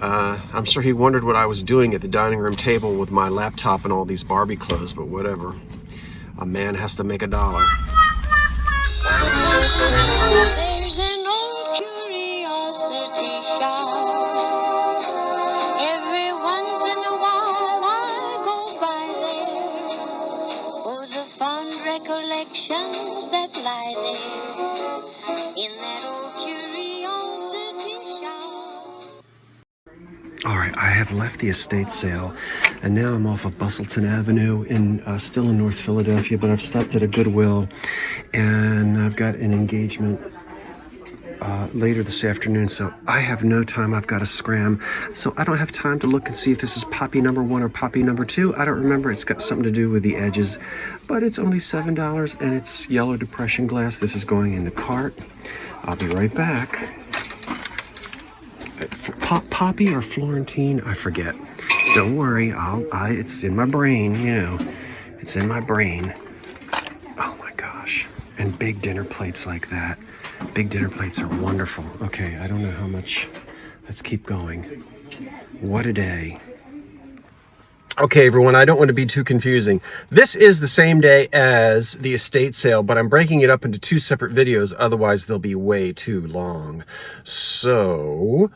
I'm sure he wondered what I was doing at the dining room table with my laptop and all these Barbie clothes, but whatever. A man has to make a dollar. There's an old curiosity shop. Every once in a while I go by there for the fond recollections that lie there in that old curiosity shop. All right, I have left the estate sale, and now I'm off of Bustleton Avenue still in North Philadelphia, but I've stopped at a Goodwill, and I've got an engagement later this afternoon, so I have no time. I've got to scram, so I don't have time to look and see if this is poppy number 1 or poppy number 2. I don't remember. It's got something to do with the edges, but it's only $7, and it's yellow depression glass. This is going in the cart. I'll be right back. Poppy or Florentine, I forget. Don't worry, it's in my brain, you know. It's in my brain. Oh my gosh. And big dinner plates like that. Big dinner plates are wonderful. Okay, I don't know how much. Let's keep going. What a day. Okay, everyone, I don't want to be too confusing. This is the same day as the estate sale, but I'm breaking it up into 2 separate videos, otherwise they'll be way too long. So,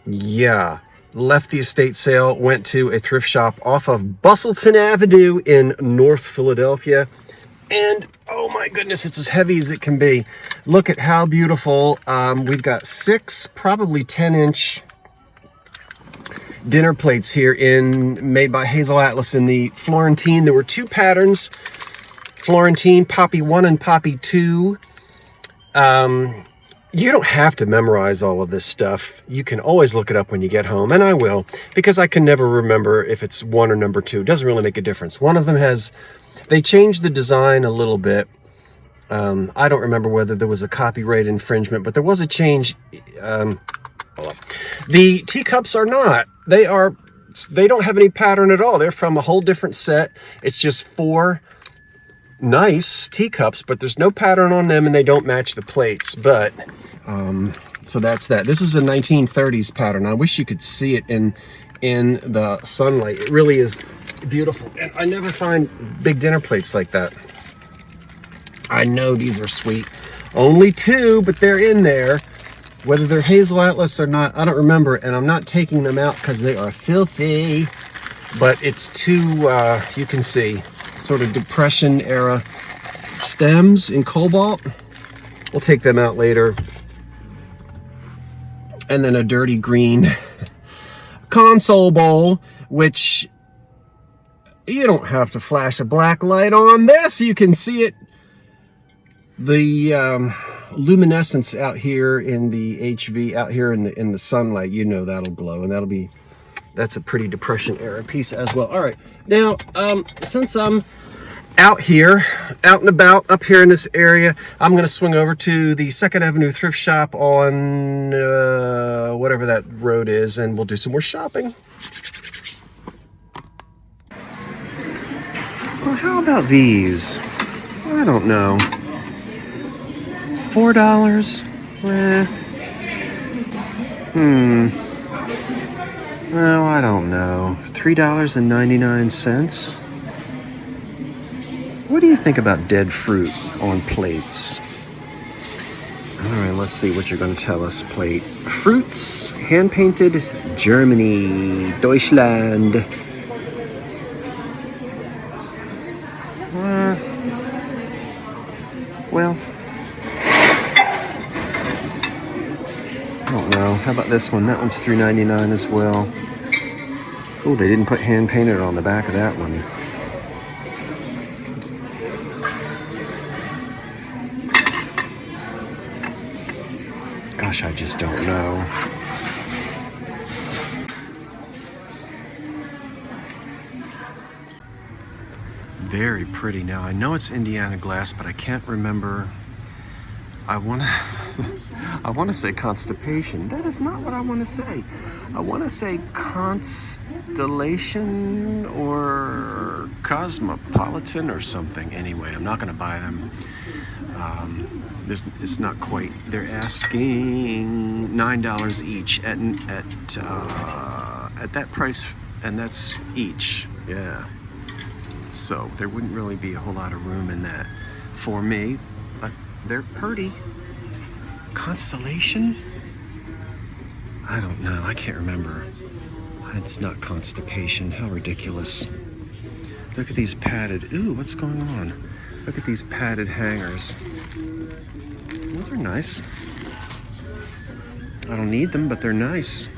yeah, left the estate sale, went to a thrift shop off of Bustleton Avenue in North Philadelphia, and oh my goodness, it's as heavy as it can be. Look at how beautiful. We've got 6, probably 10-inch dinner plates here made by Hazel Atlas in the Florentine. There were 2 patterns, Florentine, Poppy 1 and Poppy 2. You don't have to memorize all of this stuff. You can always look it up when you get home, and I will, because I can never remember if it's 1 or number 2. It doesn't really make a difference. One of them they changed the design a little bit. I don't remember whether there was a copyright infringement, but there was a change. The teacups are not. They don't have any pattern at all. They're from a whole different set. It's just 4 nice teacups, but there's no pattern on them, and they don't match the plates. But so that's that. This is a 1930s pattern. I wish you could see it in the sunlight. It really is beautiful, and I never find big dinner plates like that. I know these are sweet. Only 2, but they're in there. Whether they're Hazel Atlas or not, I don't remember, and I'm not taking them out because they are filthy. But it's 2, you can see, sort of Depression era stems in cobalt. We'll take them out later. And then a dirty green console bowl, which you don't have to flash a black light on this. You can see it. The luminescence out here in the HV, out here in the sunlight, you know that'll glow, and that's a pretty Depression era piece as well. All right, now since I'm out and about up here in this area, I'm going to swing over to the 2nd Avenue thrift shop on whatever that road is, and we'll do some more shopping. Well, how about these? I don't know. $4? Well, I don't know. $3.99? What do you think about dead fruit on plates? All right, let's see what you're going to tell us. Plate. Fruits, hand-painted, Germany, Deutschland. Well, I don't know. How about this one? That one's $3.99 as well. Oh, they didn't put hand-painted on the back of that one. Gosh, I just don't know. Very pretty. Now, I know it's Indiana glass, but I can't remember. I want to say constipation. That is not what I want to say. I want to say constellation or cosmopolitan or something. Anyway, I'm not going to buy them. it's not quite. They're asking $9 each at that price, and that's each. Yeah. So there wouldn't really be a whole lot of room in that for me, but they're pretty. Constellation? I don't know. I can't remember. It's not constipation. How ridiculous. Look at these padded. Ooh, what's going on? Look at these padded hangers. Those are nice. I don't need them, but they're nice.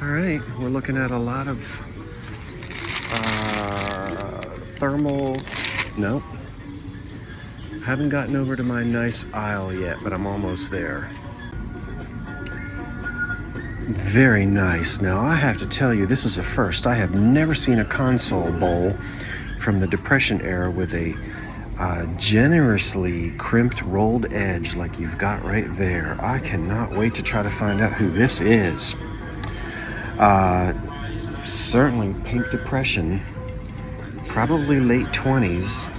All right, we're looking at a lot of thermal. Nope. Haven't gotten over to my nice aisle yet, but I'm almost there. Very nice. Now, I have to tell you, this is a first. I have never seen a console bowl from the Depression era with a generously crimped rolled edge like you've got right there. I cannot wait to try to find out who this is. Certainly pink Depression, probably late 20s.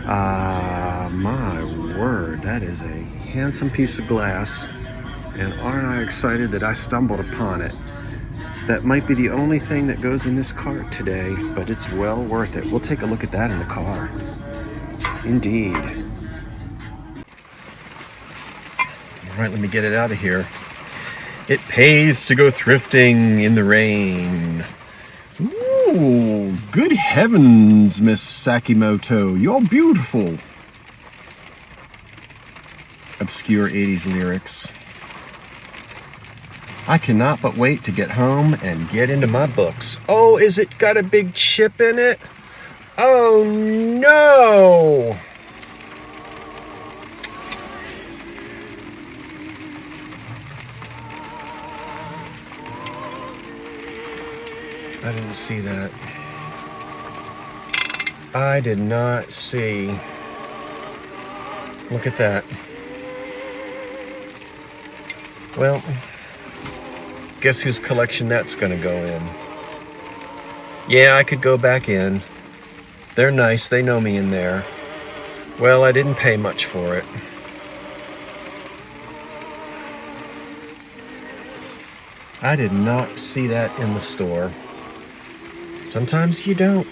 My word, that is a handsome piece of glass. And aren't I excited that I stumbled upon it? That might be the only thing that goes in this cart today, but it's well worth it. We'll take a look at that in the car. Indeed. All right, let me get it out of here. It pays to go thrifting in the rain. Ooh, good heavens, Miss Sakimoto. You're beautiful. Obscure 80s lyrics. I cannot but wait to get home and get into my books. Oh, is it got a big chip in it? Oh no! I didn't see that. I did not see. Look at that. Well, guess whose collection that's gonna go in? Yeah, I could go back in. They're nice, they know me in there. Well, I didn't pay much for it. I did not see that in the store. Sometimes you don't.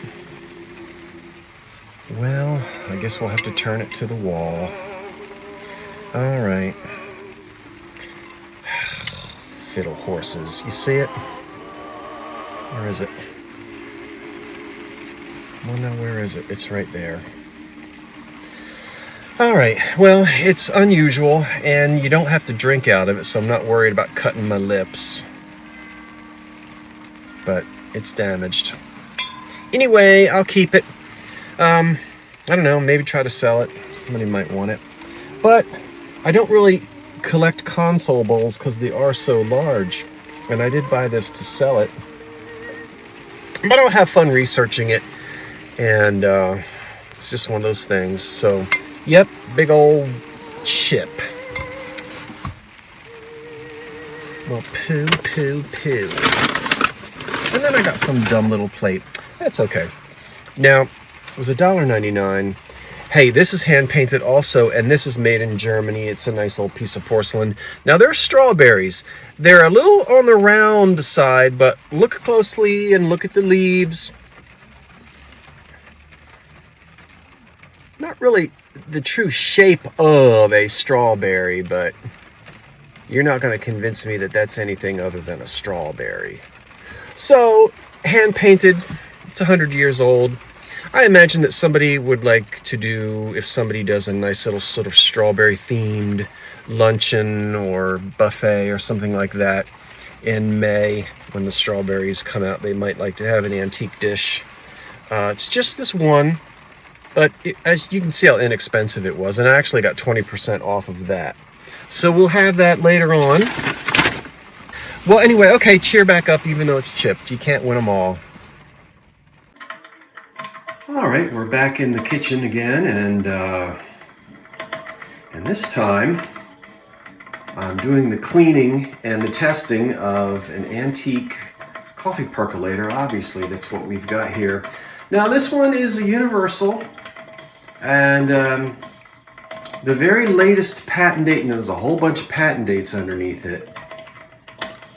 Well, I guess we'll have to turn it to the wall. All right. Fiddle horses. You see it? Where is it? Well, now where is it? It's right there. All right. Well, it's unusual, and you don't have to drink out of it, so I'm not worried about cutting my lips. But it's damaged. Anyway, I'll keep it. I don't know, maybe try to sell it. Somebody might want it. But I don't really collect console bowls because they are so large. And I did buy this to sell it. But I'll have fun researching it. And it's just one of those things. So, yep, big old chip. Well, poo, poo, poo. And then I got some dumb little plate. That's okay. Now, it was $1.99. Hey, this is hand painted also, and this is made in Germany. It's a nice old piece of porcelain. Now, they're strawberries. They're a little on the round side, but look closely and look at the leaves. Not really the true shape of a strawberry, but you're not going to convince me that that's anything other than a strawberry. So, hand painted. It's 100 years old. I imagine that somebody would like to do, if somebody does a nice little sort of strawberry themed luncheon or buffet or something like that in May when the strawberries come out, they might like to have an antique dish. It's just this one, but as you can see how inexpensive it was, and I actually got 20% off of that. So we'll have that later on. Well, anyway, okay, cheer back up even though it's chipped. You can't win them all. All right, we're back in the kitchen again, and this time I'm doing the cleaning and the testing of an antique coffee percolator. Obviously, that's what we've got here. Now, this one is a universal, and The very latest patent date, and there's a whole bunch of patent dates underneath it,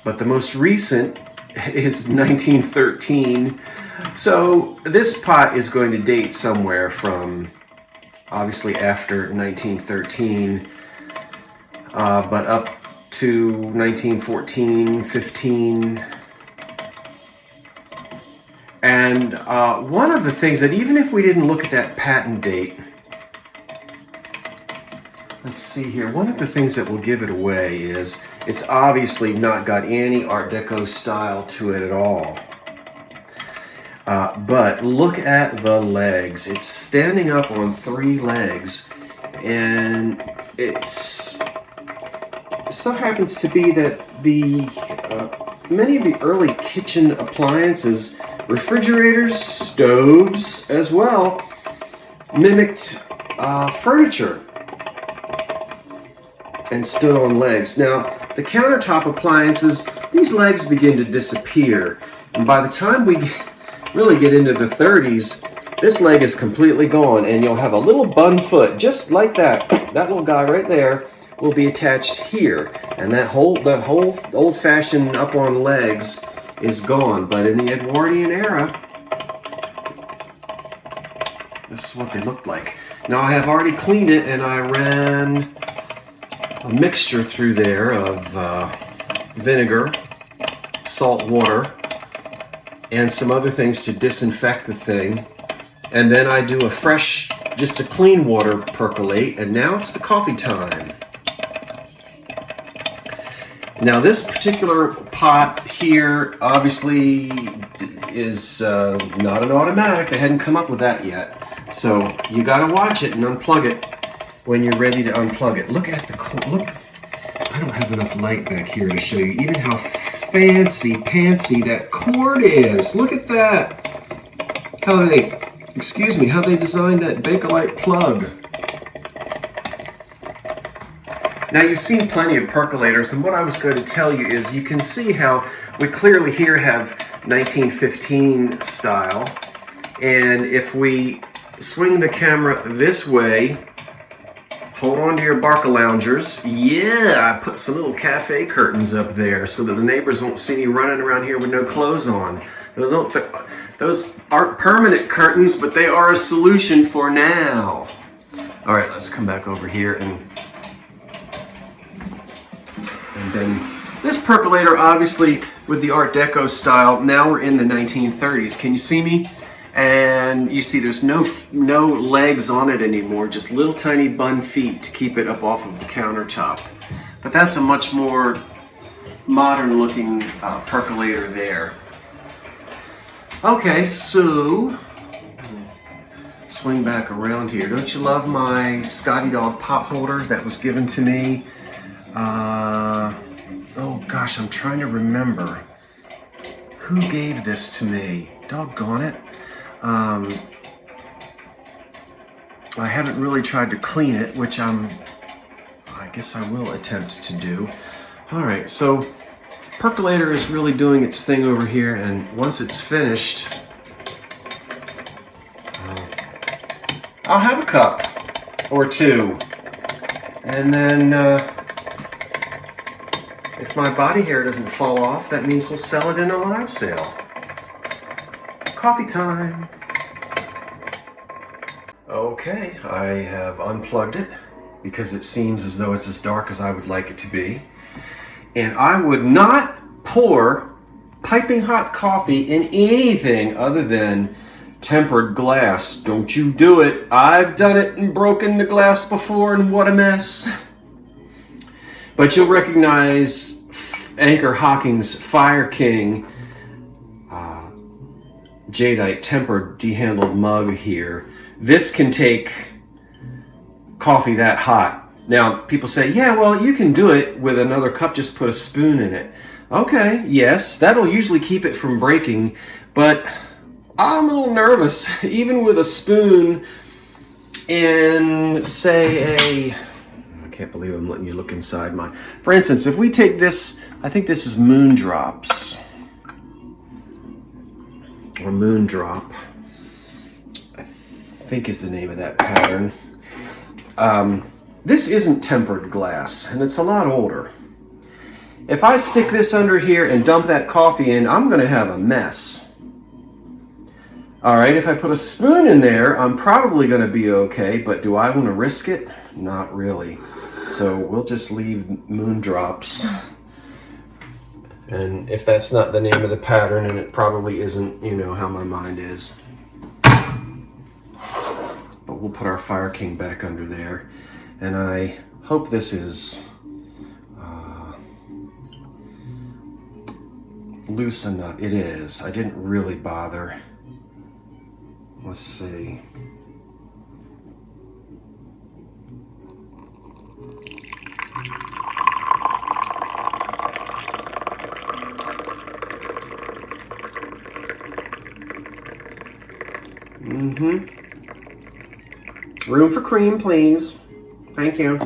but the most recent is 1913. So this pot is going to date somewhere from obviously after 1913, but up to 1914, 15. And one of the things that, even if we didn't look at that patent date, let's see here, one of the things that will give it away is it's obviously not got any Art Deco style to it at all. But look at the legs. It's standing up on 3 legs, and it so happens to be that the many of the early kitchen appliances, refrigerators, stoves as well, mimicked furniture and stood on legs. Now, the countertop appliances, these legs begin to disappear, and by the time we really get into the 30s, this leg is completely gone, and you'll have a little bun foot, just like that. That little guy right there will be attached here, and the whole old-fashioned up on legs is gone. But in the Edwardian era, this is what they looked like. Now, I have already cleaned it, and I ran a mixture through there of vinegar, salt water, and some other things to disinfect the thing. And then I do a fresh, just a clean water percolate, and now it's the coffee time. Now this particular pot here obviously is not an automatic. They hadn't come up with that yet. So you gotta watch it and unplug it when you're ready to unplug it. Look at the cord. Look, I don't have enough light back here to show you even how fancy-pantsy that cord is. Look at that. How they designed that Bakelite plug. Now, you've seen plenty of percolators, and what I was going to tell you is you can see how we clearly here have 1915 style, and if we swing the camera this way, hold on to your Barca loungers. Yeah, I put some little cafe curtains up there so that the neighbors won't see me running around here with no clothes on. Those aren't permanent curtains, but they are a solution for now. All right, let's come back over here and then this percolator, obviously with the Art Deco style. Now we're in the 1930s. Can you see me? And you see there's no legs on it anymore, just little tiny bun feet to keep it up off of the countertop. But that's a much more modern looking percolator there. Okay, so swing back around here. Don't you love my Scotty Dog pot holder that was given to me? Oh gosh, I'm trying to remember who gave this to me. Doggone it. I haven't really tried to clean it, which I guess I will attempt to do. All right, so percolator is really doing its thing over here, and once it's finished, I'll have a cup or two, and then if my body hair doesn't fall off, that means we'll sell it in a live sale. Coffee time. Okay, I have unplugged it because it seems as though it's as dark as I would like it to be. And I would not pour piping hot coffee in anything other than tempered glass. Don't you do it. I've done it and broken the glass before, and what a mess. But you'll recognize Anchor Hocking's Fire King jadeite tempered dehandled mug here. This can take coffee that hot. Now, people say, yeah, well, you can do it with another cup, just put a spoon in it. Okay, yes, that'll usually keep it from breaking, but I'm a little nervous, even with a spoon in, say, I can't believe I'm letting you look inside my... For instance, if we take this, I think this is Moondrops, or Moondrop, I think is the name of that pattern. this isn't tempered glass, and it's a lot older. If I stick this under here and dump that coffee in, I'm going to have a mess. All right, if I put a spoon in there, I'm probably going to be okay, but do I want to risk it? Not really. So we'll just leave moon drops. And if that's not the name of the pattern, and it probably isn't, you know how my mind is. But we'll put our Fire King back under there. And I hope this is loose enough. It is. I didn't really bother. Let's see. Room for cream, please. Thank you.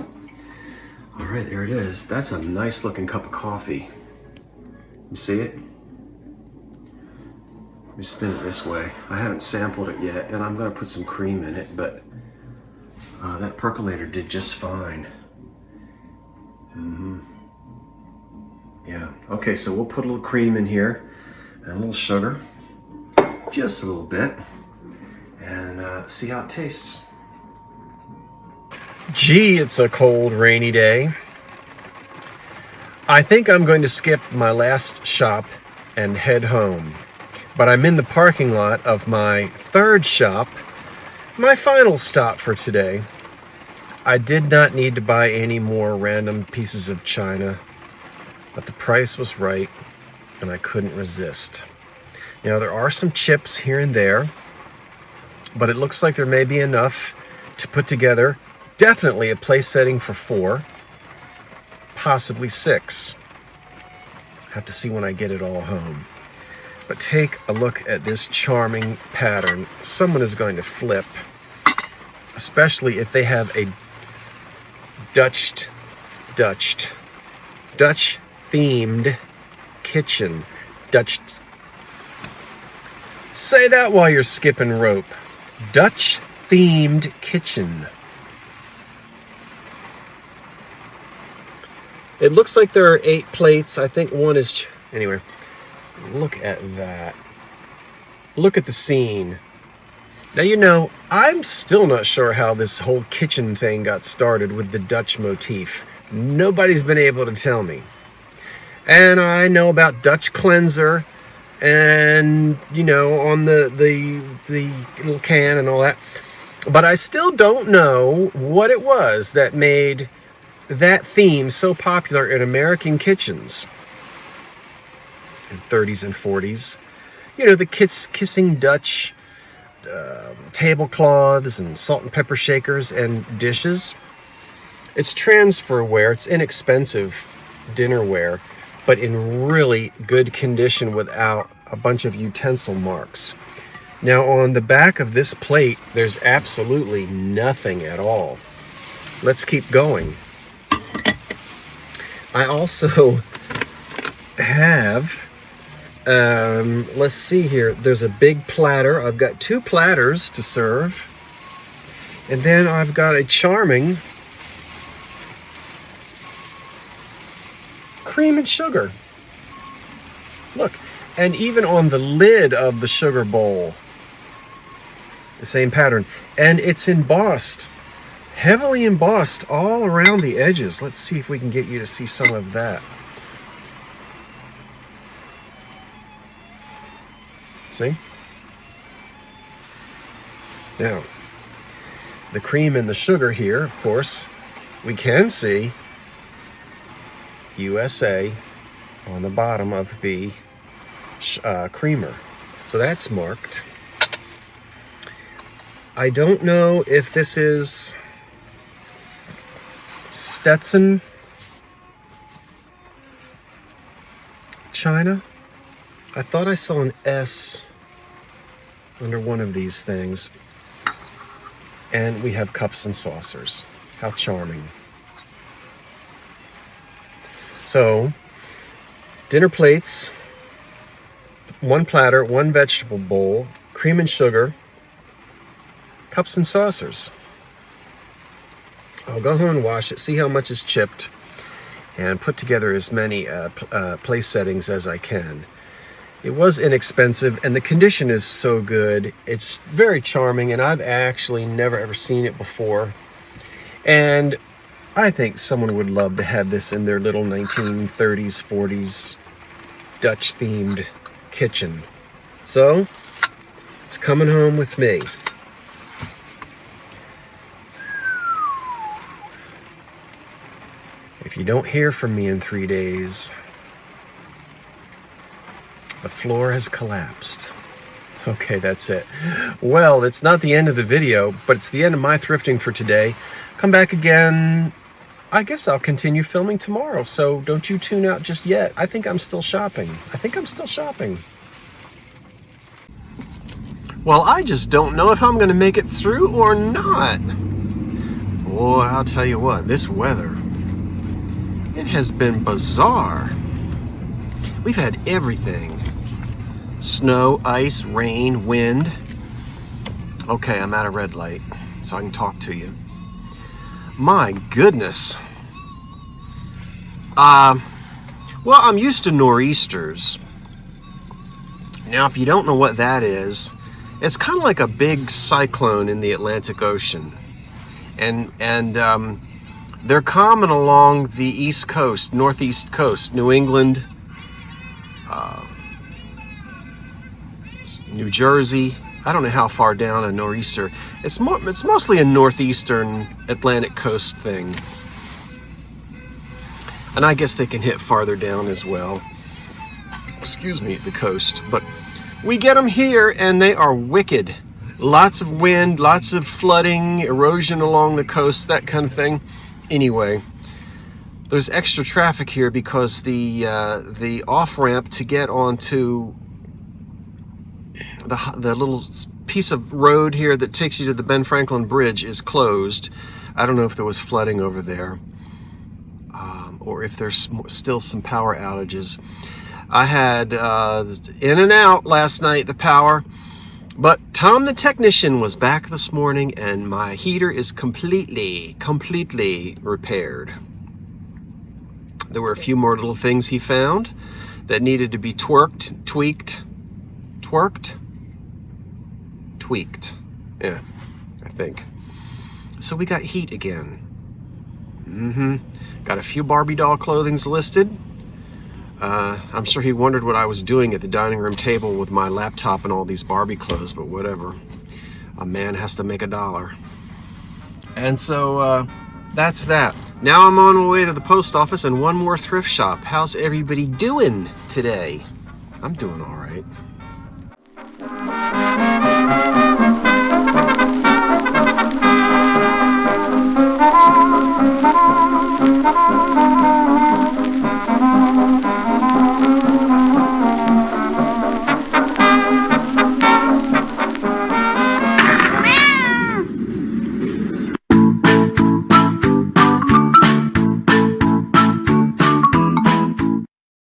All right, there it is. That's a nice looking cup of coffee. You see it? Let me spin it this way. I haven't sampled it yet, and I'm going to put some cream in it, but that percolator did just fine. Yeah. Okay, so we'll put a little cream in here and a little sugar, just a little bit, and see how it tastes. Gee, it's a cold, rainy day. I think I'm going to skip my last shop and head home. But I'm in the parking lot of my third shop, my final stop for today. I did not need to buy any more random pieces of china, but the price was right and I couldn't resist. Now, there are some chips here and there, but it looks like there may be enough to put together definitely a place setting for 4, possibly 6. Have to see when I get it all home. But take a look at this charming pattern. Someone is going to flip, especially if they have a Dutch themed kitchen. Say that while you're skipping rope. Dutch themed kitchen. It looks like there are 8 plates. I think one is, anyway, look at that. Look at the scene. Now, you know, I'm still not sure how this whole kitchen thing got started with the Dutch motif. Nobody's been able to tell me. And I know about Dutch cleanser and, you know, on the little can and all that. But I still don't know what it was that made that theme so popular in American kitchens in 30s and 40s. You know, the kissing Dutch tablecloths and salt and pepper shakers and dishes. It's transferware. It's inexpensive dinnerware, but in really good condition without a bunch of utensil marks. Now, on the back of this plate, there's absolutely nothing at all. Let's keep going. I also have, let's see here, there's a big platter. I've got 2 platters to serve. And then I've got a charming cream and sugar. Look, and even on the lid of the sugar bowl, the same pattern. And it's embossed. Heavily embossed all around the edges. Let's see if we can get you to see some of that. See? Now, the cream and the sugar here, of course, we can see USA on the bottom of the creamer. So that's marked. I don't know if this is Stetson china. I thought I saw an S under one of these things. And we have cups and saucers. How charming. So, dinner plates, 1 platter, 1 vegetable bowl, cream and sugar, cups and saucers. I'll go home and wash it, see how much is chipped, and put together as many place settings as I can. It was inexpensive, and the condition is so good. It's very charming, and I've actually never ever seen it before. And I think someone would love to have this in their little 1930s, 40s Dutch-themed kitchen. So, it's coming home with me. If you don't hear from me in 3 days, the floor has collapsed. Okay, that's it. Well, it's not the end of the video, but it's the end of my thrifting for today. Come back again. I guess I'll continue filming tomorrow, so don't you tune out just yet. I think I'm still shopping. Well, I just don't know if I'm going to make it through or not. Boy, I'll tell you what, this weather, it has been bizarre. We've had everything. Snow, ice, rain, wind. Okay, I'm at a red light, so I can talk to you. My goodness. Well, I'm used to nor'easters. Now, if you don't know what that is, it's kind of like a big cyclone in the Atlantic Ocean. And they're common along the East Coast, Northeast Coast, New England, New Jersey. I don't know how far down a nor'easter. It's mostly a northeastern Atlantic coast thing. And I guess they can hit farther down as well. Excuse me, the coast. But we get them here and they are wicked. Lots of wind, lots of flooding, erosion along the coast, that kind of thing. Anyway, there's extra traffic here because the off-ramp to get onto the little piece of road here that takes you to the Ben Franklin Bridge is closed. I don't know if there was flooding over there or if there's still some power outages. I had in and out last night, the power, but Tom the technician was back this morning and my heater is completely repaired. There were a few more little things he found that needed to be tweaked. Yeah, I think. So we got heat again. Got a few Barbie doll clothings listed. I'm sure he wondered what I was doing at the dining room table with my laptop and all these Barbie clothes, but whatever. A man has to make a dollar. And so that's that. Now I'm on my way to the post office and one more thrift shop. How's everybody doing today? I'm doing all right.